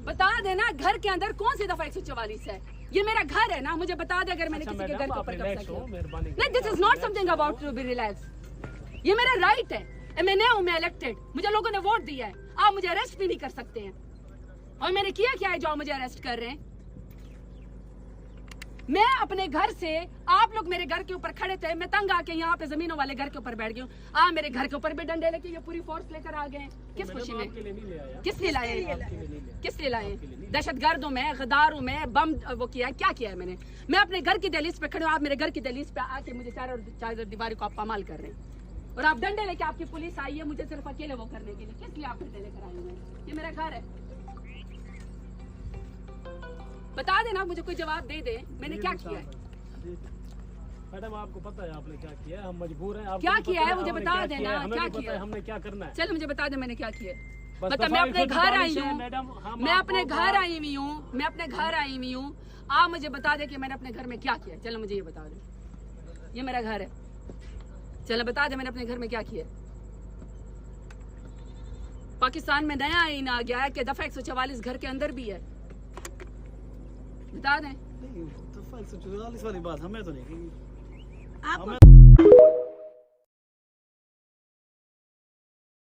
बता देना घर के अंदर कौन सी दफा 144 है? ये मेरा घर है ना, मुझे बता दे अगर मैंने किसी के घर के ऊपर कब्जा किया। नहीं, this is not something about to be relax. ये मेरा राइट है, मैं हूँ, मैं इलेक्टेड, मुझे लोगों ने वोट दिया है। आप मुझे अरेस्ट भी नहीं कर सकते हैं। और मैंने किया क्या है जो आप मुझे अरेस्ट कर रहे हैं? मैं अपने घर से, आप लोग मेरे घर के ऊपर खड़े थे, मैं तंग आके यहाँ पे जमीनों वाले घर के ऊपर बैठ गई हूँ। आप मेरे घर के ऊपर भी डंडे लेके ये पूरी फोर्स लेकर आ गए। किस खुशी में? किस लिए लाए? किस लिए लाए? दहशतगर्द हूँ मैं, गद्दार हूँ मैं, बम वो किया है, क्या किया है मैंने? मैं अपने घर की दहलीज पे खड़े हूँ, आप मेरे घर की दहलीज पे आके मुझे चार दीवारी को आप पामाल कर रहे हैं। और आप डंडे लेके, आपकी पुलिस आई है मुझे सिर्फ अकेले वो करने के लिए। किस लिए आप डंडे लेकर आए हुए हैं? ये मेरा घर है। बता देना, मुझे कोई जवाब दे दे, मैंने क्या किया है? मैडम आपको पता है आपने क्या किया है? हम मजबूर हैं। क्या किया है मुझे बता देना, क्या किया है? हमने क्या करना है? चलो मुझे बता दे मैंने क्या किया है। मतलब मैं अपने घर आई हूँ, मैं अपने घर आई हुई हूँ, मैं अपने घर आई हुई हूँ। आप मुझे बता दे कि मैंने अपने घर में क्या किया। चलो मुझे ये बता दे, ये मेरा घर है। चलो बता दे मैंने अपने घर में क्या किया। पाकिस्तान में नया आईन आ गया है कि दफा 144 घर के अंदर भी है। बता दें। दफा 144 वाली बात हमें तो नहीं।